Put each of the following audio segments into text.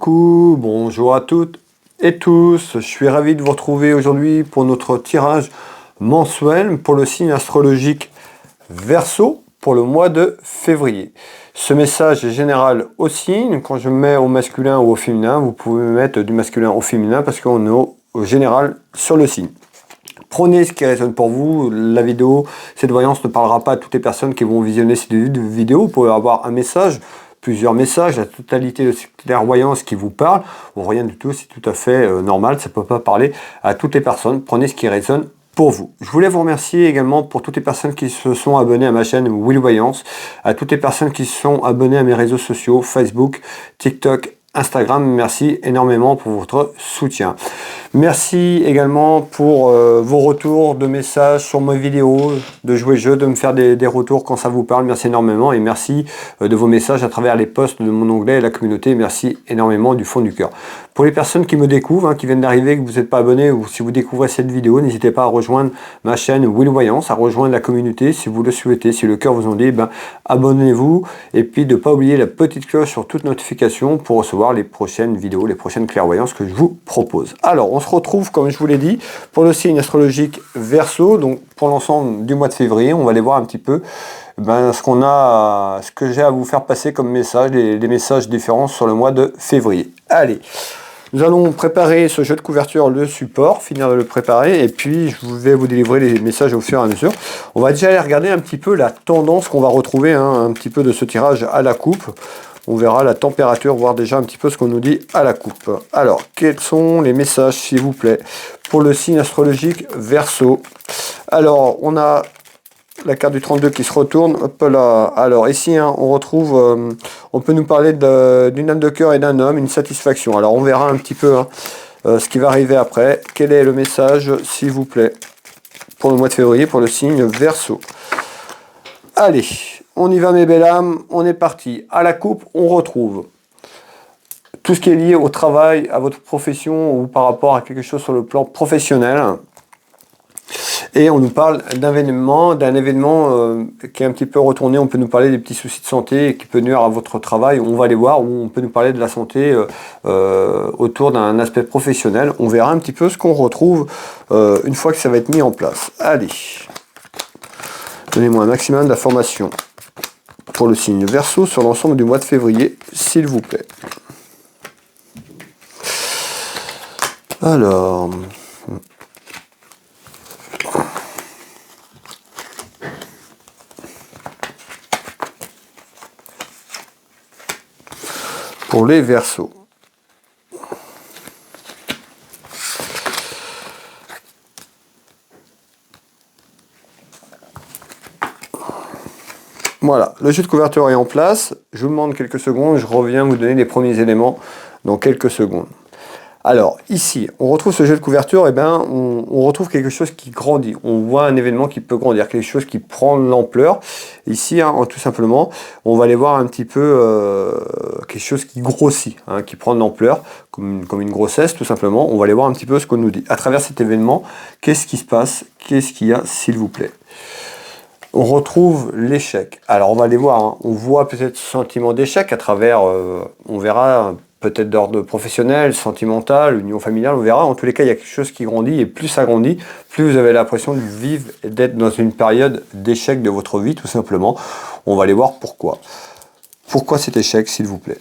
Coucou, bonjour à toutes et tous, je suis ravi de vous retrouver aujourd'hui pour notre tirage mensuel pour le signe astrologique Verseau pour le mois de février. Ce message est général au signe, quand je mets au masculin ou au féminin, vous pouvez mettre du masculin au féminin parce qu'on est au général sur le signe. Prenez ce qui résonne pour vous. La vidéo, cette voyance ne parlera pas à toutes les personnes qui vont visionner cette vidéo. Vous pouvez avoir un message, plusieurs messages, la totalité de cette clairvoyance qui vous parle, ou rien du tout, c'est tout à fait normal, ça ne peut pas parler à toutes les personnes. Prenez ce qui résonne pour vous. Je voulais vous remercier également pour toutes les personnes qui se sont abonnées à ma chaîne Will Voyance, à toutes les personnes qui se sont abonnées à mes réseaux sociaux, Facebook, TikTok, Instagram. Merci énormément pour votre soutien. Merci également pour vos retours de messages sur mes vidéos, de jouer le jeu, de me faire des retours quand ça vous parle. Merci énormément et merci de vos messages à travers les posts de mon onglet et la communauté. Merci énormément du fond du cœur. Pour les personnes qui me découvrent, qui viennent d'arriver, que vous n'êtes pas abonné ou si vous découvrez cette vidéo, n'hésitez pas à rejoindre ma chaîne Will Voyance, à rejoindre la communauté si vous le souhaitez. Si le cœur vous en dit, abonnez-vous et puis de ne pas oublier la petite cloche sur toute notification pour recevoir les prochaines vidéos, les prochaines clairvoyances que je vous propose. Alors, on se retrouve, comme je vous l'ai dit, pour le signe astrologique Verseau. Donc, pour l'ensemble du mois de février, on va aller voir un petit peu ce que j'ai à vous faire passer comme message, les messages différents sur le mois de février. Allez, nous allons préparer ce jeu de couverture, le support, finir de le préparer, et puis je vais vous délivrer les messages au fur et à mesure. On va déjà aller regarder un petit peu la tendance qu'on va retrouver, un petit peu de ce tirage à la coupe. On verra la température, voir déjà un petit peu ce qu'on nous dit à la coupe. Alors, quels sont les messages, s'il vous plaît, pour le signe astrologique Verseau? Alors, on a la carte du 32 qui se retourne. Hop là. Alors, ici, on retrouve, on peut nous parler d'une âme de cœur et d'un homme, une satisfaction. Alors, on verra un petit peu ce qui va arriver après. Quel est le message, s'il vous plaît, pour le mois de février, pour le signe Verseau? Allez, on y va mes belles âmes, on est parti. À la coupe, on retrouve tout ce qui est lié au travail, à votre profession ou par rapport à quelque chose sur le plan professionnel. Et on nous parle d'un événement qui est un petit peu retourné. On peut nous parler des petits soucis de santé qui peut nuire à votre travail. On va aller voir, ou on peut nous parler de la santé autour d'un aspect professionnel. On verra un petit peu ce qu'on retrouve une fois que ça va être mis en place. Allez, donnez-moi un maximum d'informations pour le signe Verseau sur l'ensemble du mois de février, s'il vous plaît. Alors, pour les Verseaux. Voilà, le jeu de couverture est en place. Je vous demande quelques secondes, je reviens vous donner les premiers éléments dans quelques secondes. Alors, ici, on retrouve ce jeu de couverture, on retrouve quelque chose qui grandit. On voit un événement qui peut grandir, quelque chose qui prend de l'ampleur. Ici, tout simplement, on va aller voir un petit peu quelque chose qui grossit, qui prend de l'ampleur, comme une grossesse, tout simplement. On va aller voir un petit peu ce qu'on nous dit. À travers cet événement, qu'est-ce qui se passe? Qu'est-ce qu'il y a, s'il vous plaît? On retrouve l'échec. Alors on va aller voir, on voit peut-être ce sentiment d'échec à travers, on verra peut-être d'ordre professionnel, sentimental, union familiale, on verra. En tous les cas, il y a quelque chose qui grandit et plus ça grandit, plus vous avez l'impression de vivre et d'être dans une période d'échec de votre vie, tout simplement. On va aller voir pourquoi. Pourquoi cet échec, s'il vous plaît?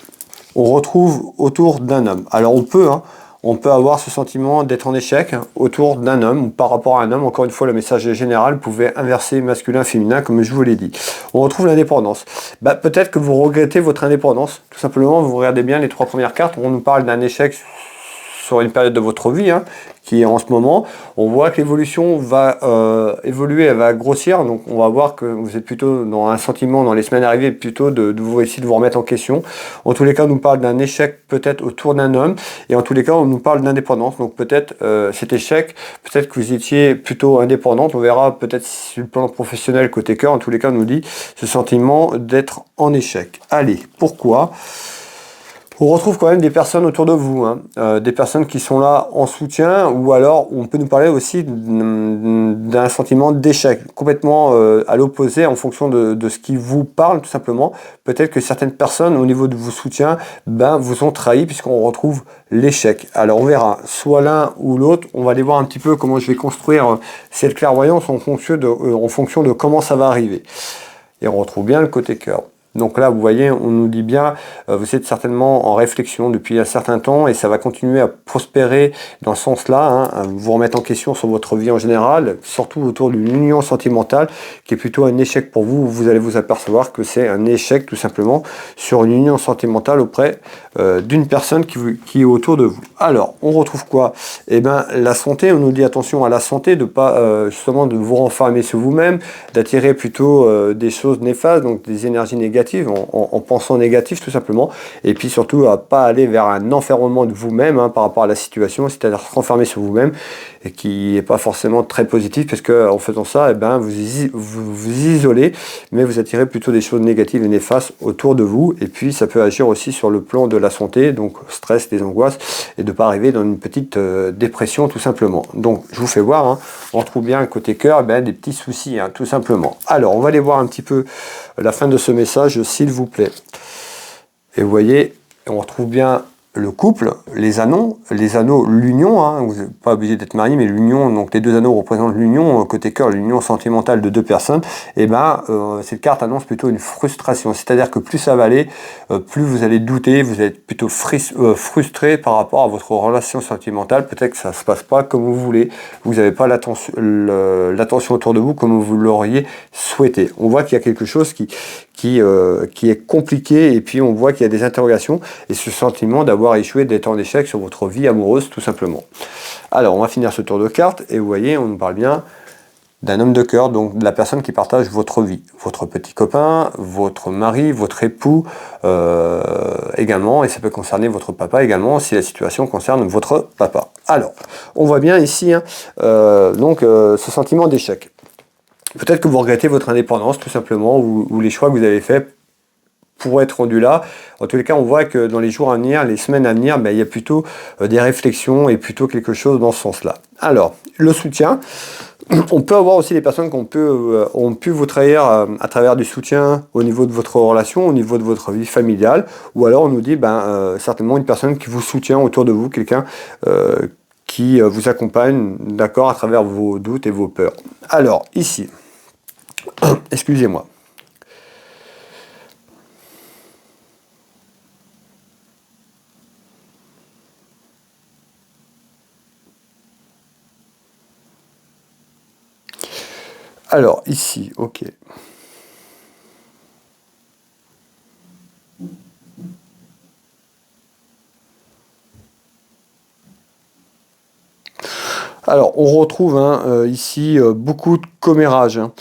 On retrouve autour d'un homme. Alors on peut avoir ce sentiment d'être en échec autour d'un homme ou par rapport à un homme. Encore une fois, le message est général. Vous pouvez inverser masculin, féminin, comme je vous l'ai dit. On retrouve l'indépendance. Peut-être que vous regrettez votre indépendance. Tout simplement, vous regardez bien les trois premières cartes. On nous parle d'un échec sur une période de votre vie qui est en ce moment. On voit que l'évolution va évoluer, elle va grossir. Donc on va voir que vous êtes plutôt dans un sentiment dans les semaines arrivées, plutôt de vous essayer de vous remettre en question. En tous les cas, on nous parle d'un échec peut-être autour d'un homme. Et en tous les cas, on nous parle d'indépendance. Donc peut-être cet échec, peut-être que vous étiez plutôt indépendante. On verra peut-être sur le plan professionnel côté cœur. En tous les cas, on nous dit ce sentiment d'être en échec. Allez, pourquoi? On retrouve quand même des personnes autour de vous, hein, des personnes qui sont là en soutien, ou alors on peut nous parler aussi d'un sentiment d'échec, complètement à l'opposé en fonction de ce qui vous parle tout simplement. Peut-être que certaines personnes au niveau de vos soutiens vous ont trahi puisqu'on retrouve l'échec. Alors on verra soit l'un ou l'autre, on va aller voir un petit peu comment je vais construire cette clairvoyance en fonction de comment ça va arriver. Et on retrouve bien le côté cœur. Donc là, vous voyez, on nous dit bien, vous êtes certainement en réflexion depuis un certain temps et ça va continuer à prospérer dans ce sens-là, hein, vous remettre en question sur votre vie en général, surtout autour d'une union sentimentale qui est plutôt un échec pour vous. Vous allez vous apercevoir que c'est un échec tout simplement sur une union sentimentale auprès d'une personne qui est autour de vous. Alors, on retrouve quoi? Eh bien, la santé, on nous dit attention à la santé, de pas justement de vous renfermer sur vous-même, d'attirer plutôt des choses néfastes, donc des énergies négatives, en pensant négatif tout simplement, et puis surtout à pas aller vers un enfermement de vous-même hein, par rapport à la situation, c'est-à-dire se renfermer sur vous-même, et qui n'est pas forcément très positif, parce que en faisant ça, vous isolez, mais vous attirez plutôt des choses négatives et néfastes autour de vous, et puis ça peut agir aussi sur le plan de la santé, donc stress, des angoisses, et de ne pas arriver dans une petite dépression tout simplement. Donc je vous fais voir, hein, on retrouve bien côté cœur, des petits soucis, hein, tout simplement. Alors on va aller voir un petit peu la fin de ce message, s'il vous plaît. Et vous voyez, on retrouve bien le couple, les anneaux, l'union, hein, vous n'êtes pas obligé d'être marié, mais l'union, donc les deux anneaux représentent l'union, côté cœur, l'union sentimentale de deux personnes, et cette carte annonce plutôt une frustration, c'est-à-dire que plus ça va aller, plus vous allez douter, vous allez être plutôt frustré par rapport à votre relation sentimentale, peut-être que ça ne se passe pas comme vous voulez, vous n'avez pas l'attention autour de vous comme vous l'auriez souhaité. On voit qu'il y a quelque chose qui est compliqué, et puis on voit qu'il y a des interrogations, et ce sentiment d'avoir échoué, d'être en échec sur votre vie amoureuse tout simplement. Alors on va finir ce tour de cartes, et vous voyez, on nous parle bien d'un homme de cœur, donc de la personne qui partage votre vie, votre petit copain, votre mari, votre époux également, et ça peut concerner votre papa également, si la situation concerne votre papa. Alors, on voit bien ici ce sentiment d'échec. Peut-être que vous regrettez votre indépendance tout simplement, ou les choix que vous avez faits pour être rendus là. En tous les cas, on voit que dans les jours à venir, les semaines à venir, il y a plutôt des réflexions et plutôt quelque chose dans ce sens-là. Alors, le soutien, on peut avoir aussi des personnes qui ont pu vous trahir à travers du soutien au niveau de votre relation, au niveau de votre vie familiale, ou alors on nous dit certainement une personne qui vous soutient autour de vous, quelqu'un qui vous accompagne, d'accord, à travers vos doutes et vos peurs. Alors, ici, excusez-moi. Alors, ici, ok. Alors, on retrouve ici beaucoup de commérage. Hein.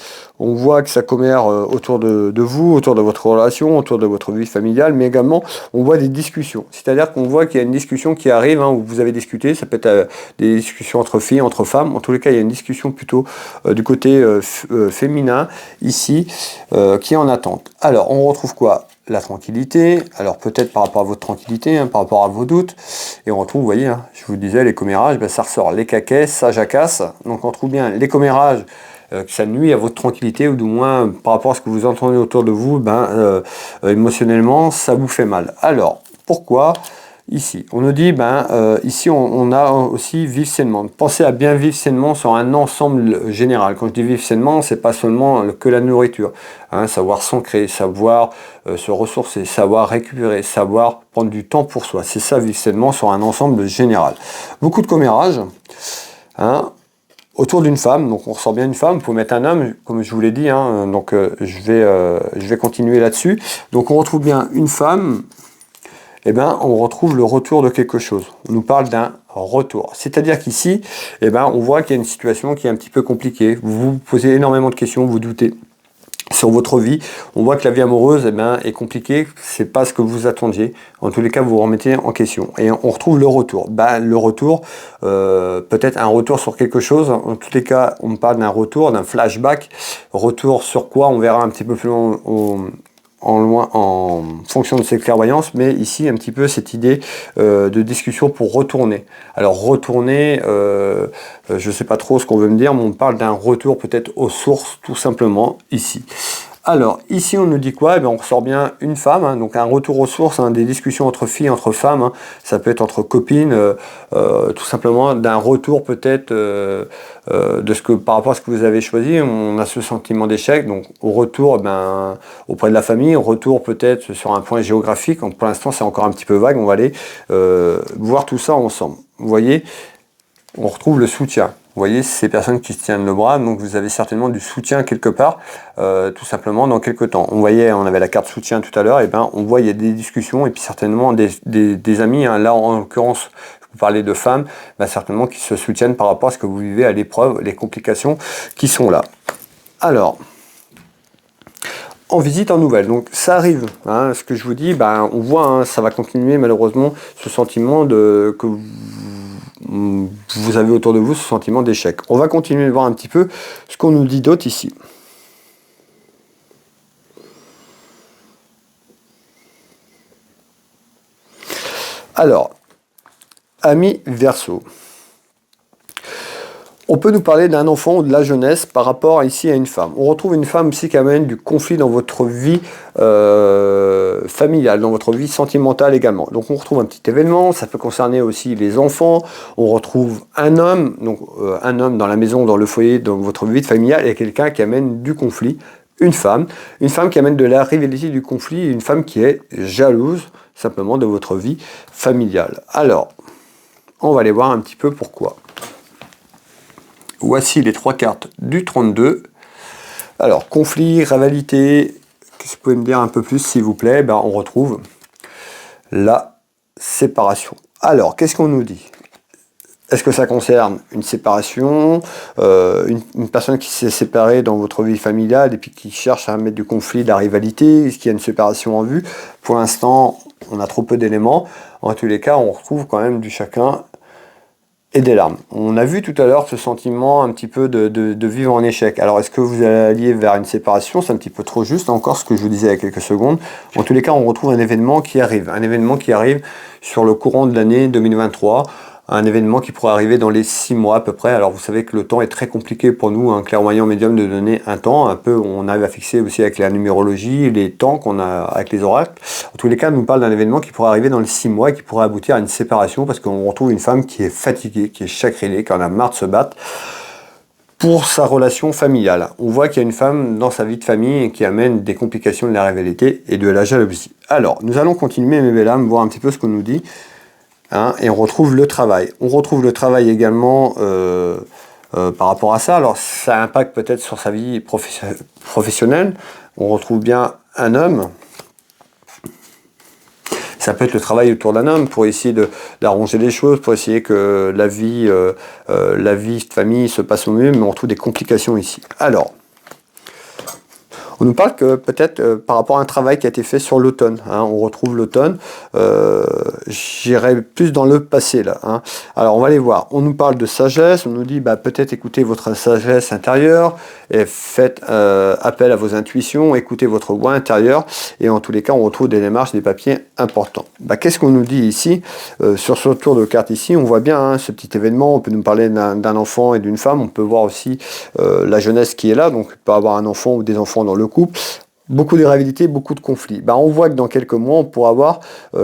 On voit que ça commère autour de vous, autour de votre relation, autour de votre vie familiale, mais également, on voit des discussions. C'est-à-dire qu'on voit qu'il y a une discussion qui arrive, où vous avez discuté, ça peut être des discussions entre filles, entre femmes. En tous les cas, il y a une discussion plutôt du côté féminin, ici, qui est en attente. Alors, on retrouve quoi ? La tranquillité, alors peut-être par rapport à votre tranquillité, par rapport à vos doutes, et on retrouve, vous voyez, je vous disais, les commérages, ça ressort, les caquets, ça jacasse, donc on trouve bien les commérages, que ça nuit à votre tranquillité, ou du moins par rapport à ce que vous entendez autour de vous, émotionnellement, ça vous fait mal. Alors, pourquoi ? Ici, on nous dit, ici on a aussi vivre sainement. Pensez à bien vivre sainement sur un ensemble général. Quand je dis vivre sainement, c'est pas seulement que la nourriture. Savoir s'ancrer, savoir se ressourcer, savoir récupérer, savoir prendre du temps pour soi. C'est ça, vivre sainement sur un ensemble général. Beaucoup de commérages autour d'une femme. Donc on ressort bien une femme. Vous pouvez mettre un homme, comme je vous l'ai dit. Donc je vais continuer là-dessus. Donc on retrouve bien une femme. On retrouve le retour de quelque chose. On nous parle d'un retour. C'est-à-dire qu'ici, on voit qu'il y a une situation qui est un petit peu compliquée. Vous vous posez énormément de questions, vous doutez sur votre vie. On voit que la vie amoureuse est compliquée. C'est pas ce que vous attendiez. En tous les cas, vous vous remettez en question. Et on retrouve le retour. Le retour, peut-être un retour sur quelque chose. En tous les cas, on parle d'un retour, d'un flashback. Retour sur quoi ? On verra un petit peu plus loin en fonction de ces clairvoyances, mais ici un petit peu cette idée de discussion pour retourner. Alors retourner, je ne sais pas trop ce qu'on veut me dire, mais on parle d'un retour peut-être aux sources, tout simplement, ici. Alors, ici, on nous dit quoi? Eh bien, on ressort bien une femme, hein, donc un retour aux sources, hein, des discussions entre filles, entre femmes, hein, ça peut être entre copines, tout simplement d'un retour peut-être de ce que, par rapport à ce que vous avez choisi, on a ce sentiment d'échec, donc au retour ben, auprès de la famille, au retour peut-être sur un point géographique, donc pour l'instant c'est encore un petit peu vague, on va aller voir tout ça ensemble. Vous voyez, on retrouve le soutien. Vous voyez, ces personnes qui se tiennent le bras, donc vous avez certainement du soutien quelque part, tout simplement dans quelques temps. On voyait, on avait la carte soutien tout à l'heure, et ben on voit il y a des discussions et puis certainement des amis. Hein, là en l'occurrence, vous parlez de femmes, ben, certainement qui se soutiennent par rapport à ce que vous vivez à l'épreuve, les complications qui sont là. Alors, en visite en nouvelle, donc ça arrive, hein, ce que je vous dis, ben, on voit, hein, ça va continuer malheureusement ce sentiment que vous avez autour de vous, ce sentiment d'échec. On va continuer de voir un petit peu ce qu'on nous dit d'autre ici. Alors, ami Verseau. On peut nous parler d'un enfant ou de la jeunesse par rapport ici à une femme. On retrouve une femme aussi qui amène du conflit dans votre vie familiale, dans votre vie sentimentale également. Donc on retrouve un petit événement, ça peut concerner aussi les enfants. On retrouve un homme, donc un homme dans la maison, dans le foyer, dans votre vie familiale, et quelqu'un qui amène du conflit. Une femme qui amène de la rivalité, du conflit, une femme qui est jalouse simplement de votre vie familiale. Alors, on va aller voir un petit peu pourquoi. Voici les trois cartes du 32. Alors, conflit, rivalité, qu'est-ce que vous pouvez me dire un peu plus, s'il vous plaît? Ben, on retrouve la séparation. Alors, qu'est-ce qu'on nous dit? Est-ce que ça concerne une séparation, une personne qui s'est séparée dans votre vie familiale et puis qui cherche à mettre du conflit, de la rivalité? Est-ce qu'il y a une séparation en vue? Pour l'instant, on a trop peu d'éléments. En tous les cas, on retrouve quand même du chacun et des larmes. On a vu tout à l'heure ce sentiment un petit peu de vivre en échec. Alors est-ce que vous alliez vers une séparation? C'est un petit peu trop juste, encore ce que je vous disais il y a quelques secondes. En tous les cas, on retrouve un événement qui arrive sur le courant de l'année 2023, un événement qui pourrait arriver dans les 6 mois à peu près. Alors vous savez que le temps est très compliqué pour nous, un clairvoyant médium, de donner un temps. Un peu, on arrive à fixer aussi avec la numérologie, les temps qu'on a avec les oracles. En tous les cas, on nous parle d'un événement qui pourrait arriver dans les 6 mois et qui pourrait aboutir à une séparation parce qu'on retrouve une femme qui est fatiguée, qui est chagrinée, qui en a marre de se battre pour sa relation familiale. On voit qu'il y a une femme dans sa vie de famille qui amène des complications de la rivalité et de la jalousie. Alors, nous allons continuer, mes belles âmes, voir un petit peu ce qu'on nous dit. Hein, et on retrouve le travail. On retrouve le travail également par rapport à ça. Alors ça impacte peut-être sur sa vie professionnelle. On retrouve bien un homme. Ça peut être le travail autour d'un homme pour essayer d'arranger les choses, pour essayer que la vie de famille se passe au mieux, mais on retrouve des complications ici. Alors, on nous parle que peut-être par rapport à un travail qui a été fait sur l'automne, hein, on retrouve l'automne, j'irai plus dans le passé là. Hein. Alors on va aller voir, on nous parle de sagesse, on nous dit bah, peut-être écoutez votre sagesse intérieure, et faites appel à vos intuitions, écoutez votre voix intérieure, et en tous les cas on retrouve des démarches, des papiers importants. Bah, qu'est-ce qu'on nous dit ici sur ce tour de carte ici, on voit bien hein, ce petit événement, on peut nous parler d'un enfant et d'une femme, on peut voir aussi la jeunesse qui est là, donc il peut avoir un enfant ou des enfants dans le couple, beaucoup de rivalité, beaucoup de conflits. Bah, on voit que dans quelques mois, on pourra avoir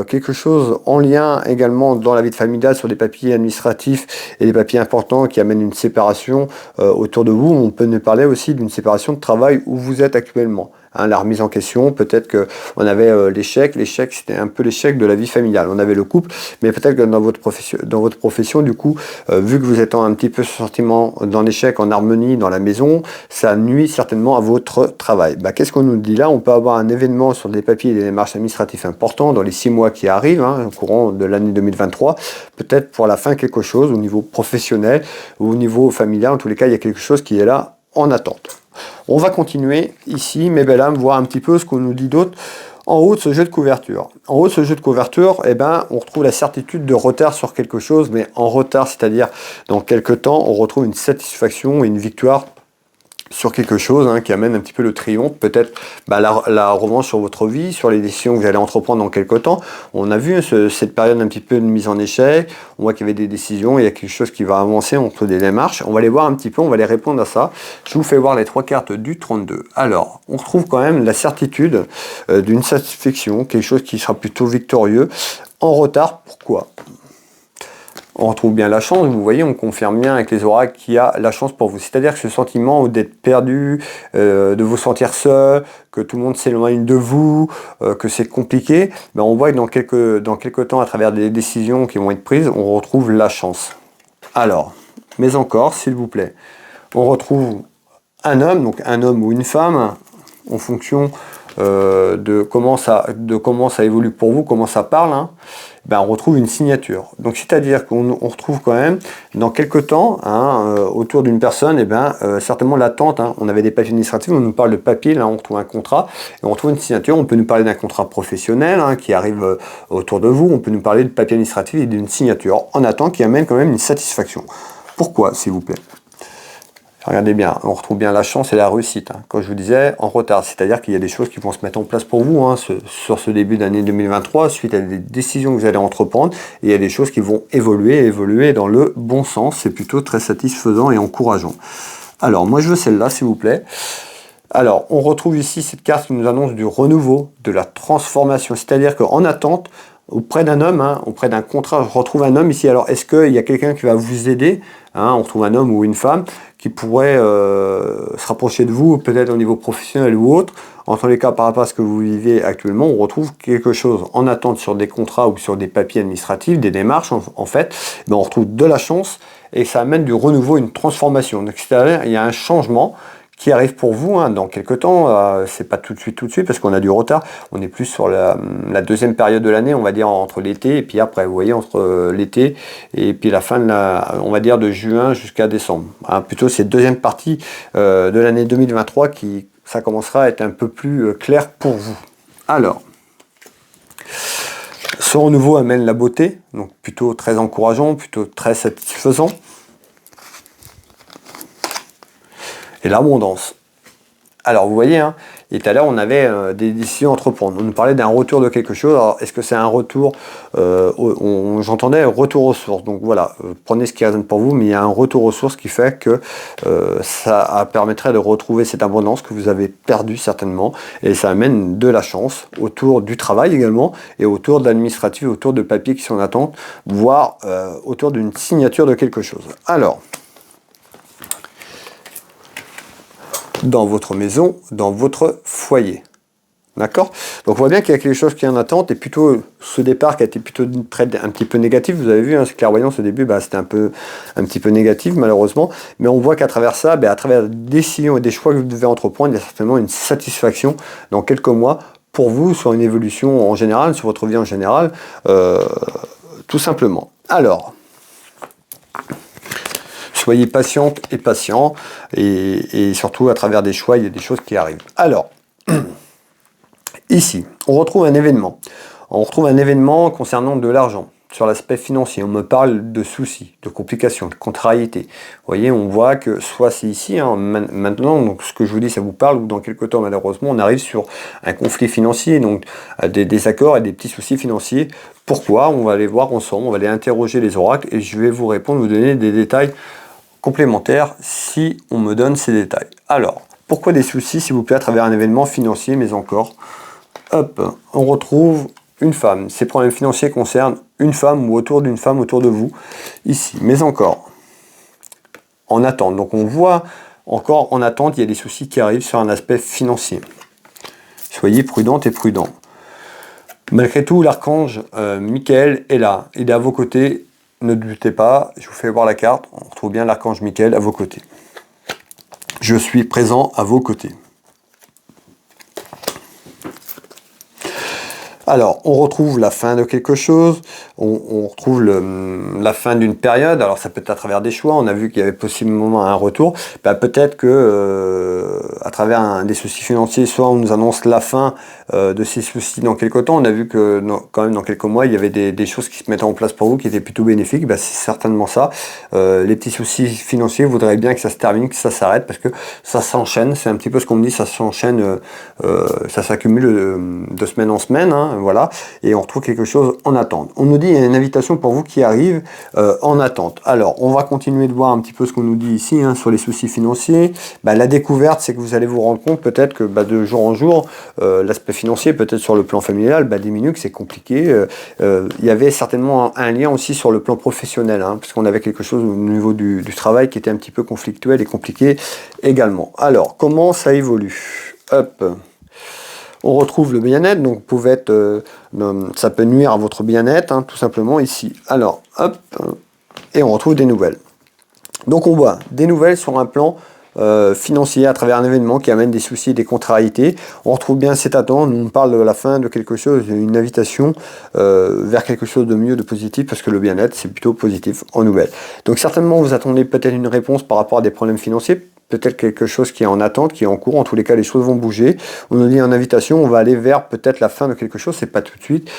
quelque chose en lien également dans la vie de familiale sur des papiers administratifs et des papiers importants qui amènent une séparation autour de vous. On peut nous parler aussi d'une séparation de travail où vous êtes actuellement. Hein, la remise en question, peut-être qu'on avait l'échec c'était un peu l'échec de la vie familiale. On avait le couple, mais peut-être que dans votre profession, du coup, vu que vous êtes un petit peu ce sentiment dans l'échec, en harmonie dans la maison, ça nuit certainement à votre travail. Bah, qu'est-ce qu'on nous dit là? On peut avoir un événement sur des papiers et des démarches administratives importants dans les 6 mois qui arrivent, hein, au courant de l'année 2023, peut-être pour la fin quelque chose au niveau professionnel ou au niveau familial. En tous les cas, il y a quelque chose qui est là en attente. On va continuer ici, mes belles âmes, voir un petit peu ce qu'on nous dit d'autre en haut de ce jeu de couverture. En haut de ce jeu de couverture, eh ben, on retrouve la certitude de retard sur quelque chose, mais en retard, c'est-à-dire dans quelques temps, on retrouve une satisfaction et une victoire sur quelque chose qui amène un petit peu le triomphe, peut-être la revanche sur votre vie, sur les décisions que vous allez entreprendre dans quelques temps. On a vu cette période un petit peu de mise en échec, on voit qu'il y avait des décisions, il y a quelque chose qui va avancer entre des démarches. On va les voir un petit peu, on va les répondre à ça. Je vous fais voir les 3 cartes du 32. Alors, on retrouve quand même la certitude d'une satisfaction, quelque chose qui sera plutôt victorieux. En retard, pourquoi ? On retrouve bien la chance, vous voyez, on confirme bien avec les oracles qu'il y a la chance pour vous. C'est-à-dire que ce sentiment d'être perdu, de vous sentir seul, que tout le monde s'éloigne de vous, que c'est compliqué, on voit que dans quelques temps, à travers des décisions qui vont être prises, on retrouve la chance. Alors, mais encore, s'il vous plaît, on retrouve un homme, donc un homme ou une femme, en fonction de comment ça évolue pour vous, comment ça parle, on retrouve une signature. Donc c'est-à-dire qu'on retrouve quand même dans quelques temps autour d'une personne, certainement l'attente. On avait des papiers administratifs, on nous parle de papier, là on retrouve un contrat et on retrouve une signature. On peut nous parler d'un contrat professionnel qui arrive autour de vous. On peut nous parler de papier administratif et d'une signature en attente qui amène quand même une satisfaction. Pourquoi, s'il vous plaît ? Regardez bien, on retrouve bien la chance et la réussite. Comme je vous disais, en retard, c'est-à-dire qu'il y a des choses qui vont se mettre en place pour vous sur ce début d'année 2023, suite à des décisions que vous allez entreprendre, et il y a des choses qui vont évoluer dans le bon sens. C'est plutôt très satisfaisant et encourageant. Alors, moi je veux celle-là, s'il vous plaît. Alors, on retrouve ici cette carte qui nous annonce du renouveau, de la transformation, c'est-à-dire qu'en attente, auprès d'un homme, auprès d'un contrat, je retrouve un homme ici. Alors, est-ce qu'il y a quelqu'un qui va vous aider on retrouve un homme ou une femme qui pourrait se rapprocher de vous, peut-être au niveau professionnel ou autre. En tous les cas, par rapport à ce que vous vivez actuellement, on retrouve quelque chose en attente sur des contrats ou sur des papiers administratifs, des démarches, en fait. On retrouve de la chance et ça amène du renouveau, une transformation. Donc, c'est-à-dire il y a un changement qui arrive pour vous dans quelques temps, c'est pas tout de suite parce qu'on a du retard, on est plus sur la deuxième période de l'année, on va dire entre l'été et puis après, vous voyez, entre l'été et puis la fin on va dire de juin jusqu'à décembre. Plutôt cette deuxième partie de l'année 2023 ça commencera à être un peu plus clair pour vous. Alors, ce renouveau amène la beauté, donc plutôt très encourageant, plutôt très satisfaisant. Et l'abondance. Alors vous voyez, et tout à l'heure on avait des décisions à entreprendre. On nous parlait d'un retour de quelque chose. Alors est-ce que c'est un retour j'entendais retour aux sources. Donc voilà, prenez ce qui résonne pour vous, mais il y a un retour aux sources qui fait que ça permettrait de retrouver cette abondance que vous avez perdue certainement. Et ça amène de la chance autour du travail également, et autour de l'administratif, autour de papiers qui sont en attente, voire autour d'une signature de quelque chose. Alors, dans votre maison, dans votre foyer. D'accord ? Donc on voit bien qu'il y a quelque chose qui est en attente, et plutôt ce départ qui a été plutôt un petit peu négatif, vous avez vu, cette clairvoyance au début, c'était un petit peu négatif malheureusement, mais on voit qu'à travers ça, à travers des décisions et des choix que vous devez entreprendre, il y a certainement une satisfaction dans quelques mois pour vous, sur une évolution en général, sur votre vie en général, tout simplement. Alors, soyez patiente et patient, et surtout à travers des choix, il y a des choses qui arrivent. Alors, ici, on retrouve un événement. On retrouve un événement concernant de l'argent, sur l'aspect financier. On me parle de soucis, de complications, de contrariétés. Vous voyez, on voit que soit c'est ici, maintenant, donc ce que je vous dis, ça vous parle, ou dans quelques temps, malheureusement, on arrive sur un conflit financier, donc des désaccords et des petits soucis financiers. Pourquoi ? On va aller voir ensemble, on va aller interroger les oracles, et je vais vous répondre, vous donner des détails complémentaires si on me donne ces détails. Alors, pourquoi des soucis, s'il vous plaît, à travers un événement financier, mais encore, hop, on retrouve une femme. Ces problèmes financiers concernent une femme ou autour d'une femme autour de vous, ici, mais encore, en attente. Donc on voit encore en attente, il y a des soucis qui arrivent sur un aspect financier. Soyez prudente et prudent. Malgré tout, l'archange Michael est là, il est à vos côtés. Ne doutez pas, je vous fais voir la carte, on retrouve bien l'archange Michael à vos côtés. Je suis présent à vos côtés. Alors, on retrouve la fin de quelque chose, on retrouve la fin d'une période, alors ça peut être à travers des choix, on a vu qu'il y avait possiblement un retour, bah, peut-être que à travers des soucis financiers, soit on nous annonce la fin de ces soucis dans quelques temps, on a vu que quand même dans quelques mois, il y avait des choses qui se mettaient en place pour vous qui étaient plutôt bénéfiques, bah, c'est certainement ça. Les petits soucis financiers voudraient bien que ça se termine, que ça s'arrête, parce que ça s'enchaîne, c'est un petit peu ce qu'on me dit, ça s'enchaîne, ça s'accumule de semaine en semaine, hein, voilà, et on retrouve quelque chose en attente. On nous dit, il y a une invitation pour vous qui arrive en attente. Alors, on va continuer de voir un petit peu ce qu'on nous dit ici, hein, sur les soucis financiers. Bah, la découverte, c'est que vous allez vous rendre compte peut-être que bah, de jour en jour, l'aspect financier, peut-être sur le plan familial, bah, diminue, que c'est compliqué. Il y avait certainement un lien aussi sur le plan professionnel, hein, parce qu'on avait quelque chose au niveau du travail qui était un petit peu conflictuel et compliqué également. Alors, comment ça évolue? Hop. On retrouve le bien-être, donc ça peut nuire à votre bien-être, hein, tout simplement ici. Alors, hop, et on retrouve des nouvelles. Donc on voit des nouvelles sur un plan financier à travers un événement qui amène des soucis et des contrariétés. On retrouve bien cette attente, on parle de la fin de quelque chose, une invitation vers quelque chose de mieux, de positif, parce que le bien-être, c'est plutôt positif en nouvelles. Donc certainement, vous attendez peut-être une réponse par rapport à des problèmes financiers, peut-être quelque chose qui est en attente, qui est en cours. En tous les cas, les choses vont bouger. On nous dit en invitation, on va aller vers peut-être la fin de quelque chose. C'est pas tout de suite.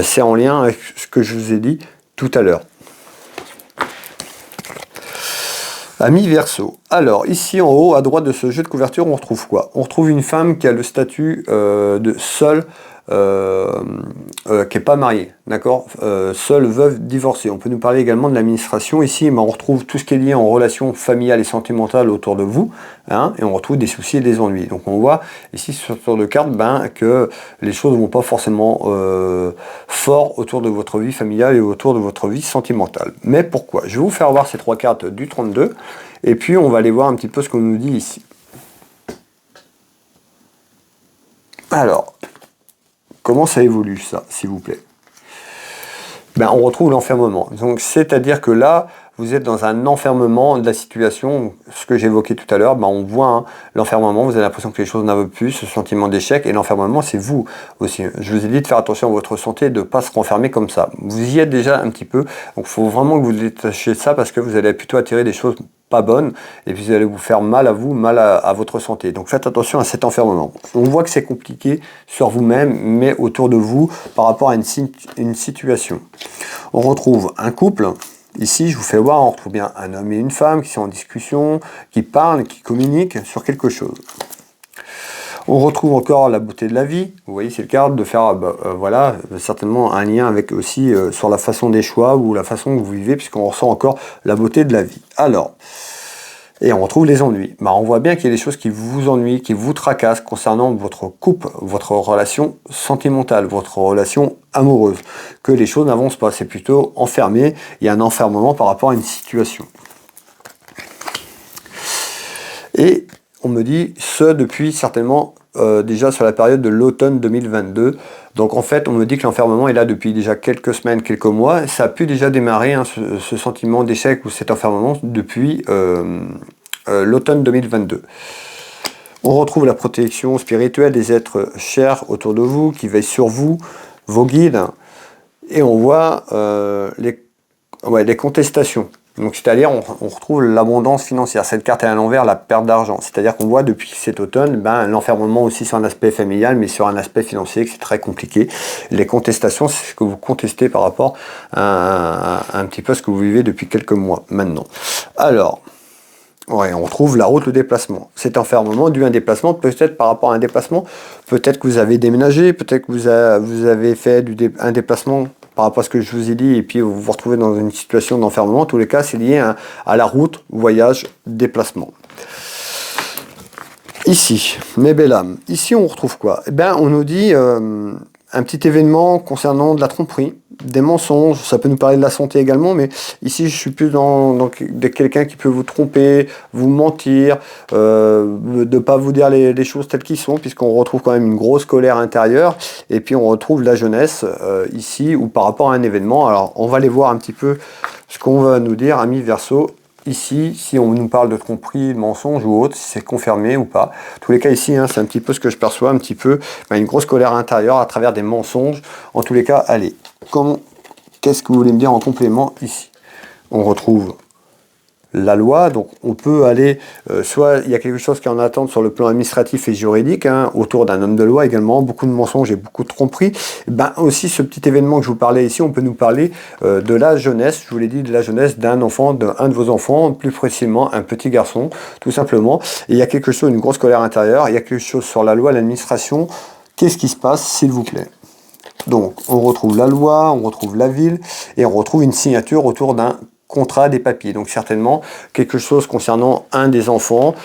C'est en lien avec ce que je vous ai dit tout à l'heure. Amis Verseau. Alors, ici en haut, à droite de ce jeu de couverture, on retrouve quoi? On retrouve une femme qui a le statut de seule, qui n'est pas mariée, d'accord, seule, veuve, divorcée. On peut nous parler également de l'administration. Ici, on retrouve tout ce qui est lié en relations familiales et sentimentales autour de vous, hein, et on retrouve des soucis et des ennuis. Donc on voit ici sur ce tour de carte que les choses ne vont pas forcément fort autour de votre vie familiale et autour de votre vie sentimentale. Mais pourquoi? Je vais vous faire voir ces trois cartes du 32, et puis on va aller voir un petit peu ce qu'on nous dit ici. Alors, comment ça évolue ça, s'il vous plaît? Ben, on retrouve l'enfermement. Donc, c'est-à-dire que là, vous êtes dans un enfermement de la situation, ce que j'évoquais tout à l'heure, ben on voit hein, l'enfermement, vous avez l'impression que les choses n'avaient plus, ce sentiment d'échec, et l'enfermement, c'est vous aussi. Je vous ai dit de faire attention à votre santé, de ne pas se renfermer comme ça. Vous y êtes déjà un petit peu, donc il faut vraiment que vous détachiez de ça, parce que vous allez plutôt attirer des choses pas bonnes, et puis vous allez vous faire mal à vous, mal à votre santé. Donc faites attention à cet enfermement. On voit que c'est compliqué sur vous-même, mais autour de vous, par rapport à une situation. On retrouve un couple. Ici, je vous fais voir, on retrouve bien un homme et une femme qui sont en discussion, qui parlent, qui communiquent sur quelque chose. On retrouve encore la beauté de la vie. Vous voyez, c'est le cas de faire, voilà, certainement un lien avec aussi sur la façon des choix ou la façon que vous vivez, puisqu'on ressent encore la beauté de la vie. Alors, et on retrouve les ennuis. On voit bien qu'il y a des choses qui vous ennuient, qui vous tracassent concernant votre couple, votre relation sentimentale, votre relation amoureuse, que les choses n'avancent pas, c'est plutôt enfermé, il y a un enfermement par rapport à une situation. Et on me dit ce depuis certainement déjà sur la période de l'automne 2022. Donc en fait, on me dit que l'enfermement est là depuis déjà quelques semaines, quelques mois. Ça a pu déjà démarrer, hein, ce sentiment d'échec ou cet enfermement depuis l'automne 2022. On retrouve la protection spirituelle des êtres chers autour de vous, qui veillent sur vous, vos guides. Et on voit les contestations. Donc c'est-à-dire on retrouve l'abondance financière. Cette carte est à l'envers, la perte d'argent. C'est-à-dire qu'on voit depuis cet automne l'enfermement aussi sur un aspect familial, mais sur un aspect financier que c'est très compliqué. Les contestations, c'est ce que vous contestez par rapport à un petit peu ce que vous vivez depuis quelques mois maintenant. Alors, ouais, on retrouve la route, le déplacement. Cet enfermement dû à un déplacement, peut-être par rapport à un déplacement, peut-être que vous avez déménagé, peut-être que vous avez fait un déplacement par rapport à ce que je vous ai dit, et puis vous vous retrouvez dans une situation d'enfermement. En tous les cas, c'est lié à la route, voyage, déplacement. Ici, mes belles âmes, ici on retrouve quoi? Eh bien, on nous dit un petit événement concernant de la tromperie, des mensonges, ça peut nous parler de la santé également, mais ici je suis plus dans quelqu'un qui peut vous tromper, vous mentir, de ne pas vous dire les choses telles qu'ils sont, puisqu'on retrouve quand même une grosse colère intérieure, et puis on retrouve la jeunesse ici, ou par rapport à un événement. Alors on va aller voir un petit peu ce qu'on va nous dire, amis Verseau, ici, si on nous parle de tromperie, de mensonge ou autre, si c'est confirmé ou pas. En tous les cas, ici, hein, c'est un petit peu ce que je perçois, un petit peu une grosse colère intérieure à travers des mensonges. En tous les cas, allez, qu'est-ce que vous voulez me dire en complément ici? On retrouve la loi, donc on peut aller, soit il y a quelque chose qui est en attente sur le plan administratif et juridique, hein, autour d'un homme de loi également, beaucoup de mensonges et beaucoup de tromperies. Ben, aussi ce petit événement que je vous parlais ici, on peut nous parler de la jeunesse, je vous l'ai dit, de la jeunesse d'un enfant, d'un de vos enfants, plus précisément un petit garçon, tout simplement. Et il y a quelque chose, une grosse colère intérieure, il y a quelque chose sur la loi, l'administration. Qu'est-ce qui se passe, s'il vous plaît? Donc, on retrouve la loi, on retrouve la ville, et on retrouve une signature autour d'un contrat, des papiers. Donc certainement quelque chose concernant un des enfants,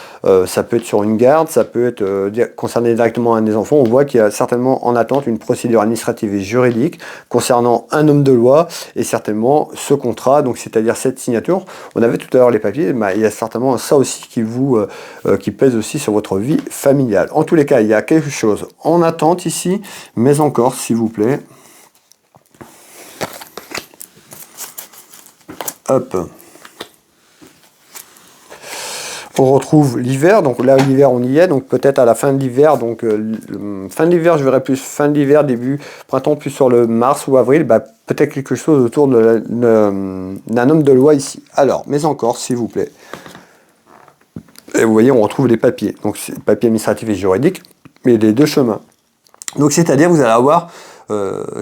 ça peut être sur une garde, ça peut être concerné directement un des enfants. On voit qu'il y a certainement en attente une procédure administrative et juridique concernant un homme de loi et certainement ce contrat, donc c'est-à-dire cette signature. On avait tout à l'heure les papiers, mais il y a certainement ça aussi qui pèse aussi sur votre vie familiale. En tous les cas, il y a quelque chose en attente ici, mais encore, s'il vous plaît. Hop. On retrouve l'hiver, donc là l'hiver on y est, donc peut-être à la fin de l'hiver, donc fin de l'hiver je verrai plus fin de l'hiver, début printemps plus sur le mars ou avril, bah, peut-être quelque chose autour d'un homme de loi ici. Alors, mais encore s'il vous plaît. Et vous voyez on retrouve les papiers, donc papiers administratifs et juridiques, mais les deux chemins. Donc c'est-à-dire vous allez avoir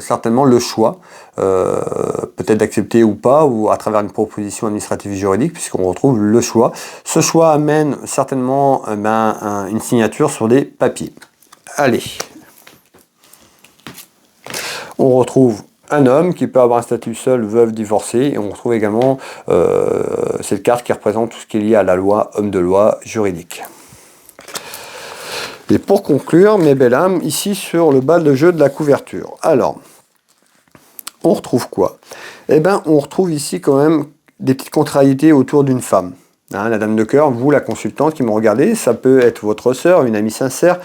certainement le choix, peut-être d'accepter ou pas, ou à travers une proposition administrative et juridique, puisqu'on retrouve le choix. Ce choix amène certainement une signature sur des papiers. Allez. On retrouve un homme qui peut avoir un statut seul, veuve, divorcé, et on retrouve également cette carte qui représente tout ce qui est lié à la loi, homme de loi, juridique. Et pour conclure, mes belles âmes, ici sur le bas de jeu de la couverture. Alors, on retrouve quoi? Eh bien, on retrouve ici quand même des petites contrariétés autour d'une femme. Hein, la dame de cœur, vous, la consultante qui me regardez, ça peut être votre sœur, une amie sincère,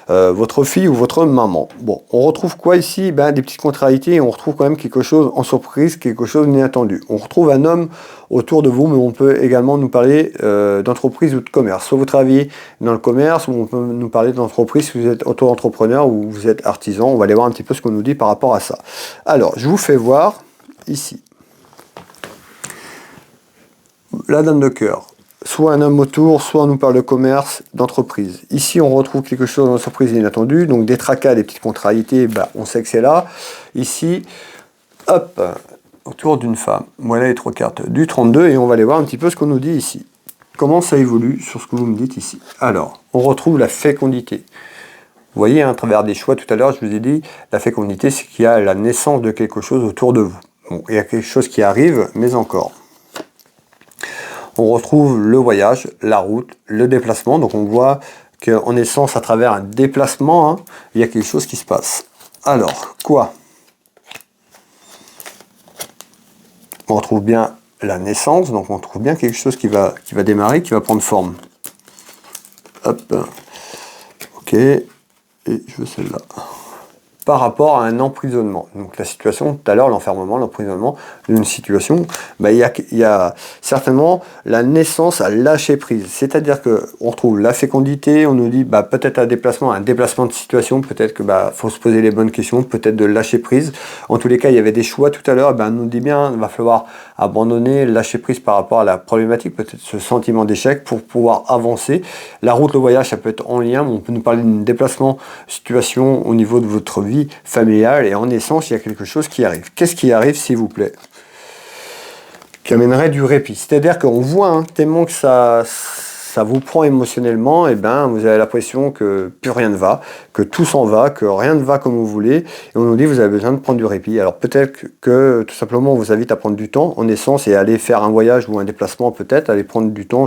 votre fille ou votre maman. Bon, on retrouve quoi ici? Ben, des petites contrariétés et on retrouve quand même quelque chose en surprise, quelque chose d'inattendu. On retrouve un homme autour de vous, mais on peut également nous parler d'entreprise ou de commerce. Soit vous travaillez dans le commerce, ou on peut nous parler d'entreprise si vous êtes auto-entrepreneur ou vous êtes artisan. On va aller voir un petit peu ce qu'on nous dit par rapport à ça. Alors, je vous fais voir ici. La dame de cœur. Soit un homme autour, soit on nous parle de commerce, d'entreprise. Ici, on retrouve quelque chose dans surprise inattendue, donc des tracas, des petites contrariétés, bah, on sait que c'est là. Ici, hop, autour d'une femme. Voilà les trois cartes du 32, et on va aller voir un petit peu ce qu'on nous dit ici. Comment ça évolue sur ce que vous me dites ici. Alors, on retrouve la fécondité. Vous voyez, hein, à travers des choix, tout à l'heure, je vous ai dit, la fécondité, c'est qu'il y a la naissance de quelque chose autour de vous. Bon, il y a quelque chose qui arrive, mais encore. On retrouve le voyage, la route, le déplacement. Donc on voit qu'en essence, à travers un déplacement, hein, il y a quelque chose qui se passe. Alors, quoi? On retrouve bien la naissance, donc on trouve bien quelque chose qui va démarrer, qui va prendre forme. Hop. Ok. Et je veux celle-là. Par rapport à un emprisonnement. Donc la situation, tout à l'heure, l'enfermement, l'emprisonnement d'une situation, bah, il y a certainement la naissance à lâcher prise. C'est-à-dire qu'on retrouve la fécondité, on nous dit bah, peut-être un déplacement de situation, peut-être que bah, faut se poser les bonnes questions, peut-être de lâcher prise. En tous les cas, il y avait des choix tout à l'heure, bah, on nous dit bien, il va falloir abandonner, lâcher prise par rapport à la problématique, peut-être ce sentiment d'échec pour pouvoir avancer. La route, le voyage, ça peut être en lien, on peut nous parler d'un déplacement, situation au niveau de votre vie familiale, et en essence il y a quelque chose qui arrive. Qu'est-ce qui arrive s'il vous plaît? Qui amènerait du répit. C'est-à-dire qu'on voit hein, tellement que ça vous prend émotionnellement, et ben vous avez l'impression que plus rien ne va, que tout s'en va, que rien ne va comme vous voulez, et on nous dit vous avez besoin de prendre du répit. Alors peut-être que tout simplement on vous invite à prendre du temps en essence et aller faire un voyage ou un déplacement, peut-être aller prendre du temps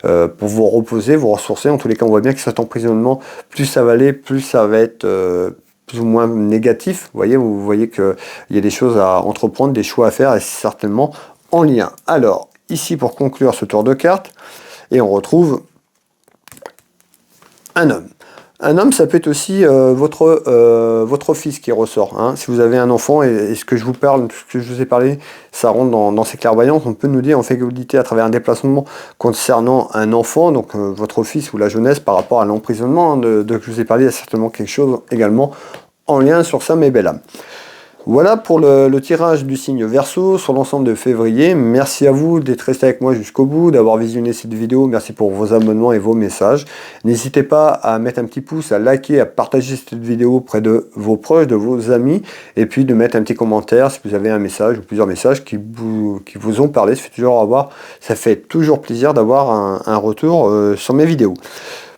pour vous reposer, vous ressourcer. En tous les cas on voit bien que cet emprisonnement, plus ça va aller, plus ça va être plus ou moins négatif. Vous voyez qu'il y a des choses à entreprendre, des choix à faire, et c'est certainement en lien. Alors, ici, pour conclure ce tour de cartes, et on retrouve un homme. Un homme, ça peut être aussi votre fils qui ressort, hein. Si vous avez un enfant et ce que je vous parle, ce que je vous ai parlé, ça rentre dans ces clairvoyances, on peut nous dire en faculté à travers un déplacement concernant un enfant, donc votre fils ou la jeunesse par rapport à l'emprisonnement, hein, de que je vous ai parlé, il y a certainement quelque chose également en lien sur ça, mes belles âmes. Voilà pour le tirage du signe Verseau sur l'ensemble de février. Merci à vous d'être resté avec moi jusqu'au bout, d'avoir visionné cette vidéo. Merci pour vos abonnements et vos messages. N'hésitez pas à mettre un petit pouce, à liker, à partager cette vidéo auprès de vos proches, de vos amis, et puis de mettre un petit commentaire si vous avez un message ou plusieurs messages qui vous ont parlé. Ça fait toujours plaisir d'avoir un retour sur mes vidéos.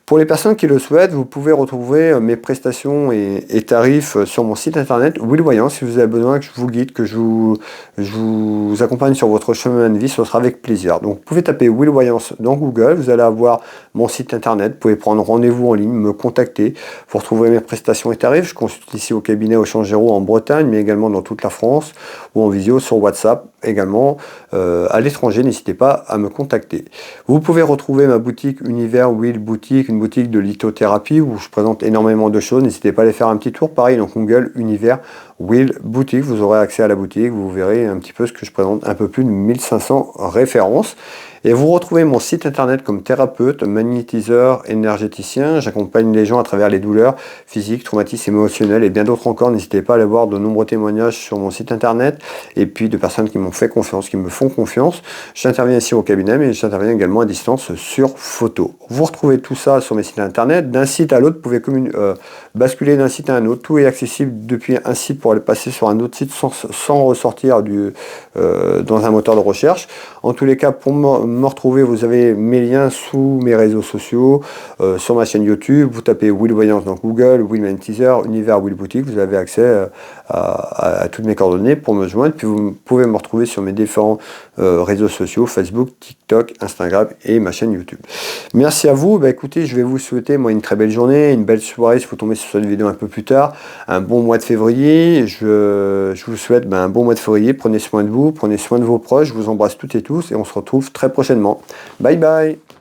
Pour les personnes qui le souhaitent, vous pouvez retrouver mes prestations et tarifs sur mon site internet Will Voyance. Si vous avez besoin que je vous guide, que je vous accompagne sur votre chemin de vie, ce sera avec plaisir. Donc vous pouvez taper Will Voyance dans Google, vous allez avoir mon site internet, vous pouvez prendre rendez-vous en ligne, me contacter, vous retrouverez mes prestations et tarifs. Je consulte ici au cabinet au Changero en Bretagne, mais également dans toute la France, ou en visio sur WhatsApp également à l'étranger. N'hésitez pas à me contacter. Vous pouvez retrouver ma boutique Univers Will Boutique, une boutique de lithothérapie où je présente énormément de choses. N'hésitez pas à aller faire un petit tour. Pareil, dans Google Univers Will Boutique, vous aurez accès à la boutique, vous verrez un petit peu ce que je présente, un peu plus de 1500 références. Et vous retrouvez mon site internet comme thérapeute, magnétiseur, énergéticien. J'accompagne les gens à travers les douleurs physiques, traumatismes émotionnels et bien d'autres encore. N'hésitez pas à aller voir de nombreux témoignages sur mon site internet et puis de personnes qui m'ont fait confiance, qui me font confiance. J'interviens ici au cabinet, mais j'interviens également à distance sur photo. Vous retrouvez tout ça sur mes sites internet. D'un site à l'autre, vous pouvez basculer d'un site à un autre. Tout est accessible depuis un site pour aller passer sur un autre site sans ressortir dans un moteur de recherche. En tous les cas, pour me retrouver, vous avez mes liens sous mes réseaux sociaux, sur ma chaîne YouTube. Vous tapez Will Voyance dans Google, Will Magnétiseur, Univers Will Boutique. Vous avez accès à toutes mes coordonnées pour me joindre. Puis vous pouvez me retrouver sur mes différents réseaux sociaux, Facebook, TikTok, Instagram et ma chaîne YouTube. Merci à vous. Écoutez, je vais vous souhaiter moi une très belle journée, une belle soirée si vous tombez sur cette vidéo un peu plus tard, un bon mois de février. Je vous souhaite un bon mois de février. Prenez soin de vous, prenez soin de vos proches. Je vous embrasse toutes et tous et on se retrouve très prochainement. Bye bye.